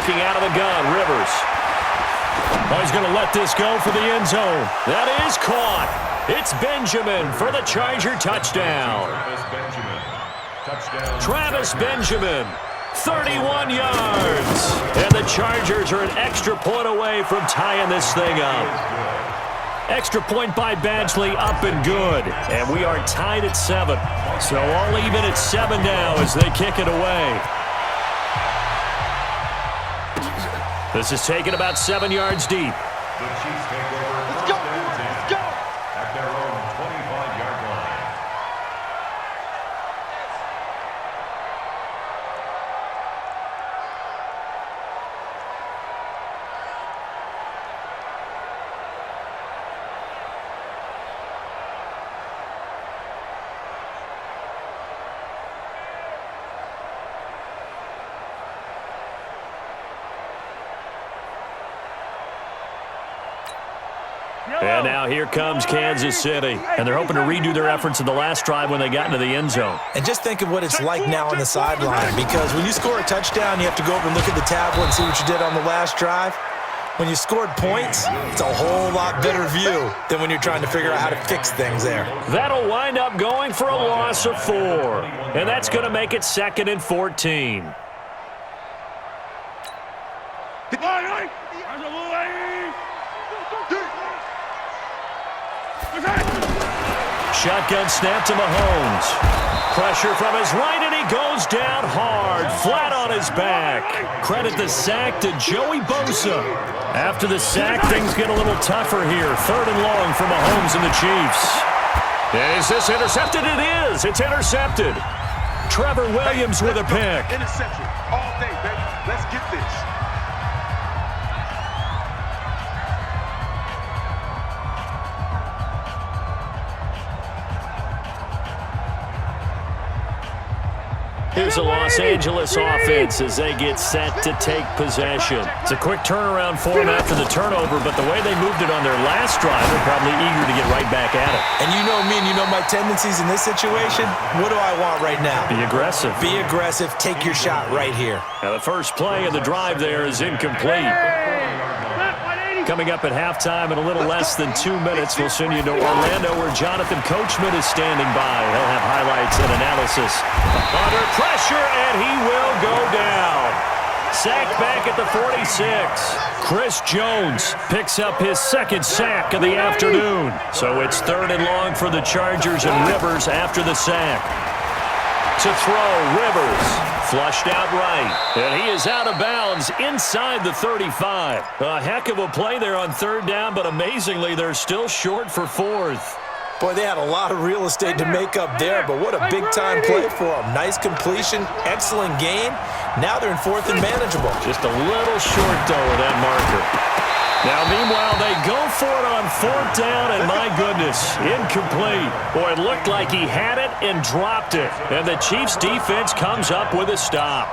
looking out of the gun. Rivers. Oh, he's going to let this go for the end zone. That is caught. It's Benjamin for the Charger touchdown. Travis Benjamin, 31 yards. And the Chargers are an extra point away from tying this thing up. Extra point by Badgley, up and good. And we are tied at 7. So all even at 7 now as they kick it away. This is taken about 7 yards deep. The Chiefs take over. Let's go. Let's go. At their own 25-yard line. And now here comes Kansas City. And they're hoping to redo their efforts in the last drive when they got into the end zone. And just think of what it's like now on the sideline, because when you score a touchdown, you have to go over and look at the tablet and see what you did on the last drive. When you scored points, it's a whole lot better view than when you're trying to figure out how to fix things there. That'll wind up going for a loss of 4. And that's going to make it 2nd and 14. Shotgun snap to Mahomes. Pressure from his right, and he goes down hard, flat on his back. Credit the sack to Joey Bosa. After the sack, things get a little tougher here. 3rd and long for Mahomes and the Chiefs. Is this intercepted? It is. It's intercepted. Trevor Williams with a pick. Interception all day, baby. Let's get this. Here's the Los Angeles offense as they get set to take possession. It's a quick turnaround for them after the turnover, but the way they moved it on their last drive, they're probably eager to get right back at it. And you know me and you know my tendencies in this situation. What do I want right now? Be aggressive. Be aggressive. Take your shot right here. Now the first play of the drive there is incomplete. Coming up at halftime in a little less than 2 minutes, we'll send you to Orlando where Jonathan Coachman is standing by. He'll have highlights and analysis. Under pressure, and he will go down. Sacked back at the 46. Chris Jones picks up his 2nd sack of the afternoon. So it's 3rd and long for the Chargers, and Rivers after the sack. To throw, Rivers. Flushed out right, and he is out of bounds inside the 35. A heck of a play there on 3rd down, but amazingly, they're still short for 4th. Boy, they had a lot of real estate to make up there, but what a big-time play for them. Nice completion, excellent gain. Now they're in 4th and manageable. Just a little short, though, with that marker. Now, meanwhile, they go for it on 4th down, and my goodness, incomplete. Boy, it looked like he had it and dropped it. And the Chiefs' defense comes up with a stop.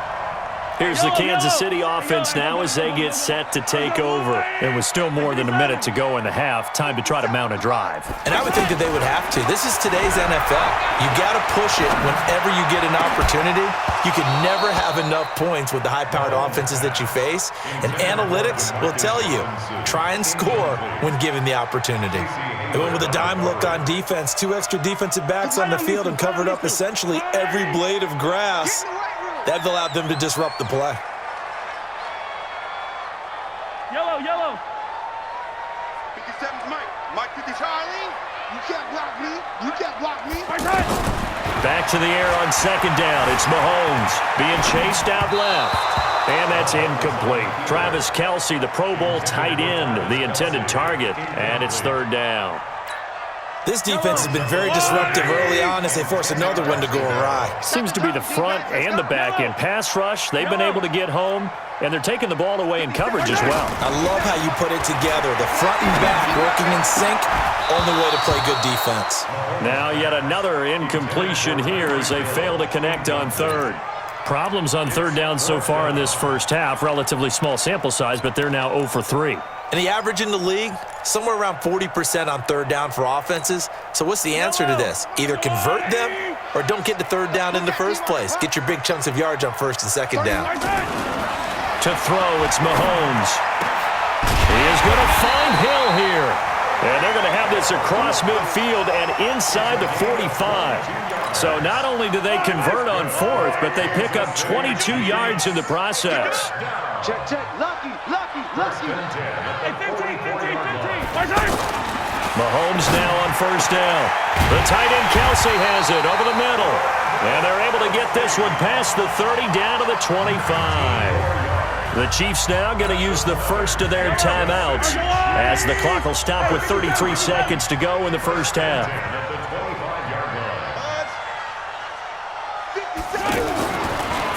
Here's the Kansas City offense now as they get set to take over. It was still more than a minute to go in the half. Time to try to mount a drive. And I would think that they would have to. This is today's NFL. You got to push it whenever you get an opportunity. You can never have enough points with the high-powered offenses that you face. And analytics will tell you, try and score when given the opportunity. They went with a dime look on defense. 2 extra defensive backs on the field and covered up essentially every blade of grass. That allowed them to disrupt the play. Yellow, yellow. 57's Mike. Mike 50 Charlie. You can't block me. You can't block me. Back to the air on 2nd down. It's Mahomes being chased out left. And that's incomplete. Travis Kelce, the Pro Bowl tight end, the intended target. And it's 3rd down. This defense has been very disruptive early on as they force another one to go awry. Seems to be the front and the back end. Pass rush, they've been able to get home, and they're taking the ball away in coverage as well. I love how you put it together. The front and back working in sync, only way to play good defense. Now yet another incompletion here as they fail to connect on 3rd. Problems on 3rd down so far in this first half. Relatively small sample size, but they're now 0 for 3. And the average in the league, somewhere around 40% on 3rd down for offenses. So what's the answer to this? Either convert them or don't get to 3rd down in the first place. Get your big chunks of yards on 1st and 2nd down. To throw, it's Mahomes. He is going to find Hill here. And they're going to have this across midfield and inside the 45. So not only do they convert on fourth, but they pick up 22 yards in the process. Check, check. Lucky. Hey, 15. Mahomes now on first down. The tight end Kelsey has it over the middle. And they're able to get this one past the 30 down to the 25. The Chiefs now going to use the first of their timeouts as the clock will stop with 33 seconds to go in the first half.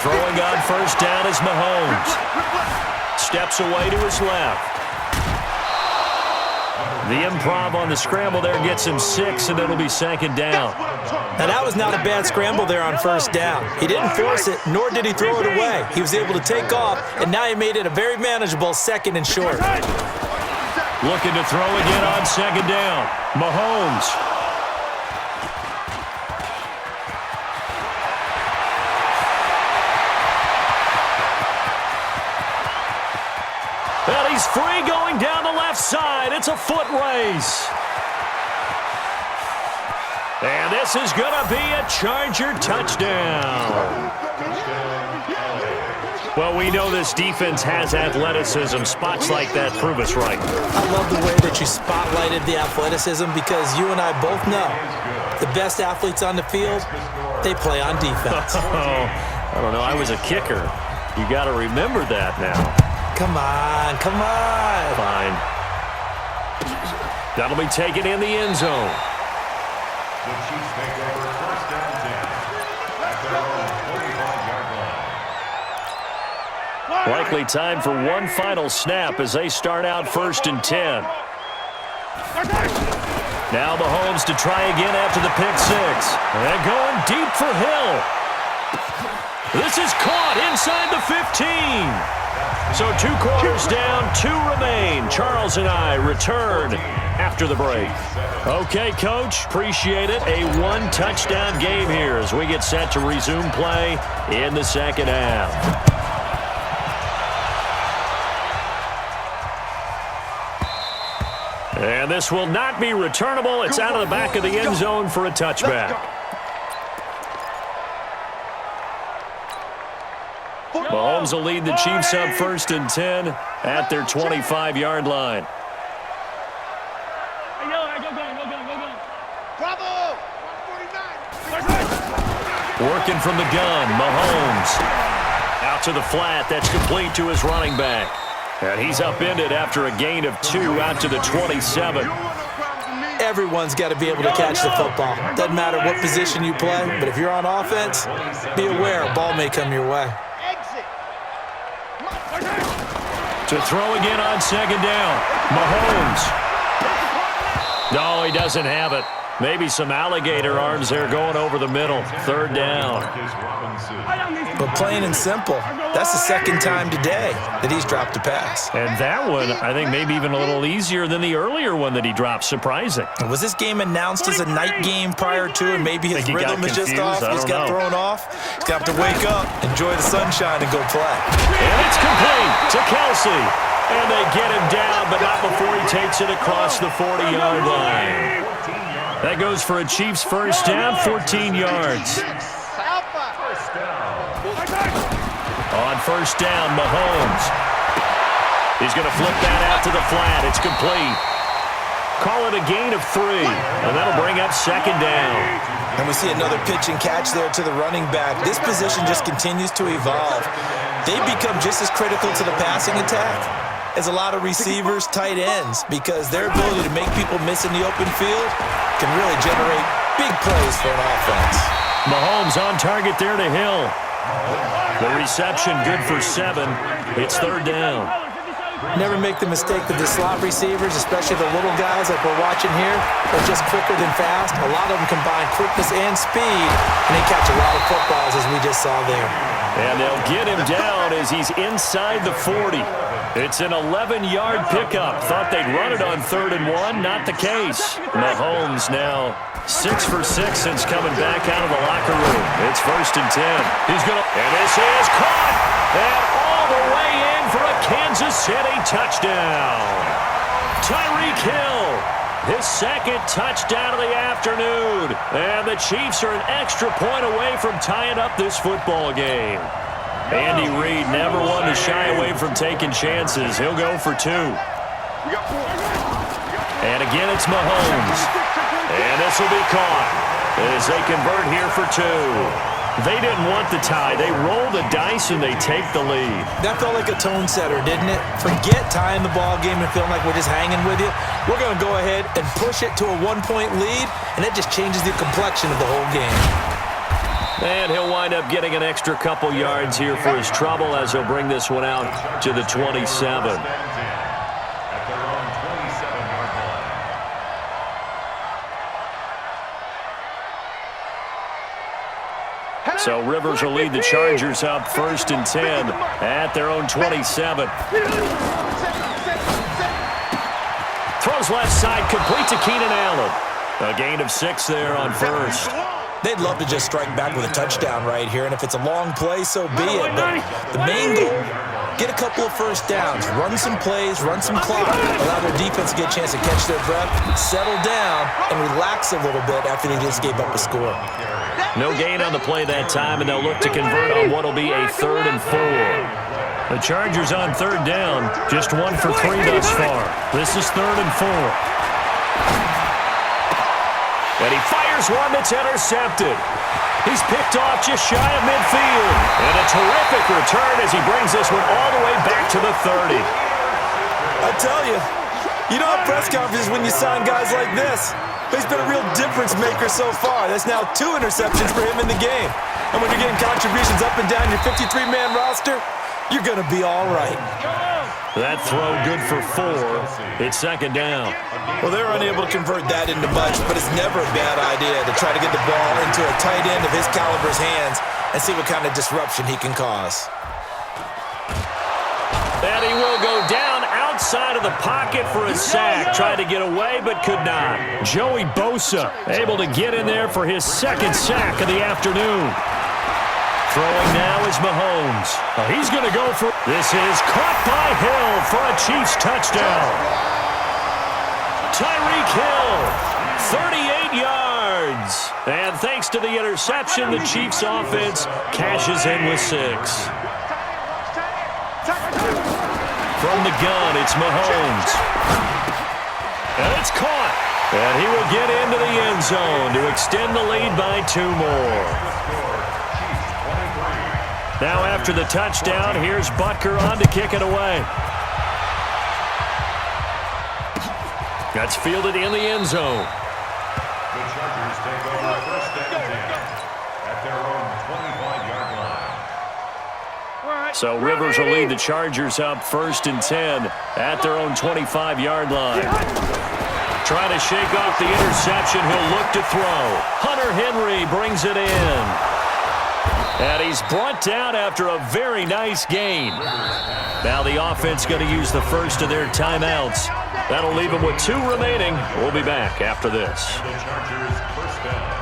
Throwing on first down is Mahomes. Steps away to his left. The improv on the scramble there gets him 6, and it'll be second down. Now, that was not a bad scramble there on first down. He didn't force it, nor did he throw it away. He was able to take off, and now he made it a very manageable second and short. Looking to throw again on second down. Mahomes. And he's free going down the left side. It's a foot race. And this is going to be a Charger touchdown. Well, we know this defense has athleticism. Spots like that prove us right. I love the way that you spotlighted the athleticism because you and I both know the best athletes on the field, they play on defense. I don't know. I was a kicker. You got to remember that now. Come on. Fine. That'll be taken in the end zone. The Chiefs take over first down 10 at their own 45-yard line. Likely time for one final snap as they start out first and 10. Now Mahomes to try again after the pick six. And going deep for Hill. This is caught inside the 15. So 2 quarters down, 2 remain. Charles and I return after the break. Okay, Coach, appreciate it. A 1-touchdown game here as we get set to resume play in the second half. And this will not be returnable. It's out of the back of the end zone for a touchback. Mahomes will lead the Chiefs up first and 10 at their 25-yard line. Working from the gun, Mahomes. Out to the flat, that's complete to his running back. And he's upended after a gain of 2 out to the 27. Everyone's got to be able to catch the football. Doesn't matter what position you play, but if you're on offense, be aware a ball may come your way. To throw again on second down. Mahomes. No, he doesn't have it. Maybe some alligator arms there going over the middle. Third down. But plain and simple, that's the second time today that he's dropped a pass. And that one, I think, maybe even a little easier than the earlier one that he dropped. Surprising. Was this game announced as a night game prior to, and maybe his rhythm is just off? He's got thrown off. He's got to wake up, enjoy the sunshine, and go play. And it's complete to Kelsey. And they get him down, but not before he takes it across the 40-yard line. That goes for a Chiefs first down, 14 yards. On first down, Mahomes. He's going to flip that out to the flat. It's complete. Call it a gain of 3, and that'll bring up second down. And we see another pitch and catch there to the running back. This position just continues to evolve. They become just as critical to the passing attack as a lot of receivers, tight ends, because their ability to make people miss in the open field can really generate big plays for an offense. Mahomes on target there to Hill. The reception good for 7. It's third down. Never make the mistake that the slot receivers, especially the little guys like we're watching here, are just quicker than fast. A lot of them combine quickness and speed, and they catch a lot of footballs, as we just saw there. And they'll get him down as he's inside the 40. It's an 11-yard pickup. Thought they'd run it on 3rd and 1. Not the case. Mahomes now 6 for 6 since coming back out of the locker room. It's first and 10. He's going to, and this is caught. And all the way in for a Kansas City touchdown. Tyreek Hill, his second touchdown of the afternoon. And the Chiefs are an extra point away from tying up this football game. Andy Reid never one to shy away from taking chances. He'll go for 2. And again, it's Mahomes. And this will be caught as they convert here for 2. They didn't want the tie. They roll the dice and they take the lead. That felt like a tone setter, didn't it? Forget tying the ball game and feeling like we're just hanging with you. We're going to go ahead and push it to a 1-point lead, and that just changes the complexion of the whole game. And he'll wind up getting an extra couple yards here for his trouble as he'll bring this one out to the 27. So Rivers will lead the Chargers up 1st and 10 at their own 27. Throws left side, complete to Keenan Allen. A gain of 6 there on 1st. They'd love to just strike back with a touchdown right here, and if it's a long play, so be it. But the main goal, get a couple of first downs, run some plays, run some clock, allow their defense to get a chance to catch their breath, settle down, and relax a little bit after they just gave up a score. No gain on the play that time, and they'll look to convert on what will be a 3rd and 4. The Chargers on 3rd down, just 1 for 3 thus far. This is 3rd and 4. And he fires one that's intercepted. He's picked off just shy of midfield. And a terrific return as he brings this one all the way back to the 30. I tell you, you don't have press conferences when you sign guys like this. But he's been a real difference maker so far. That's now 2 interceptions for him in the game. And when you're getting contributions up and down your 53-man roster, you're going to be all right. That throw good for 4. It's 2nd down. Well, they're unable to convert that into much, but it's never a bad idea to try to get the ball into a tight end of his caliber's hands and see what kind of disruption he can cause. And he will go down outside of the pocket for a sack. Tried to get away, but could not. Joey Bosa able to get in there for his 2nd sack of the afternoon. Throwing now is Mahomes. He's going to go for... This is caught by Hill for a Chiefs touchdown. Tyreek Hill, 38 yards. And thanks to the interception, the Chiefs offense cashes in with 6. From the gun, it's Mahomes. And it's caught. And he will get into the end zone to extend the lead by 2 more. Now after the touchdown, here's Butker on to kick it away. That's fielded in the end zone. The Chargers take over 1st and 10 at their own 25-yard line. So Rivers will lead the Chargers up 1st and 10 at their own 25-yard line. Trying to shake off the interception, he'll look to throw. Hunter Henry brings it in. And he's brought down after a very nice gain. Now the offense going to use the first of their timeouts. That'll leave them with 2 remaining. We'll be back after this. The Chargers 1st down.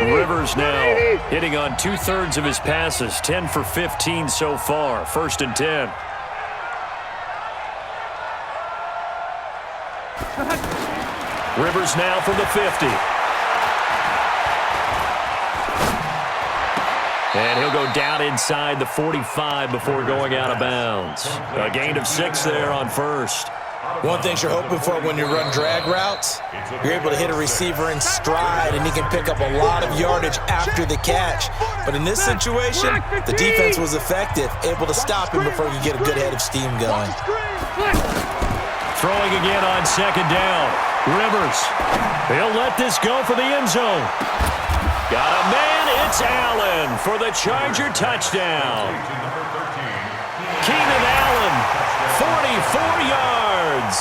Rivers now hitting on 2/3 of his passes, 10 for 15 so far. 1st and 10. Rivers now from the 50. And he'll go down inside the 45 before going out of bounds. A gain of 6 there on 1st. One thing you're hoping for when you run drag routes, you're able to hit a receiver in stride, and he can pick up a lot of yardage after the catch. But in this situation, the defense was effective, able to stop him before he could get a good head of steam going. Throwing again on 2nd down. Rivers, he'll let this go for the end zone. Got a man, it's Allen for the Charger touchdown. Keenan Allen, 44 yards.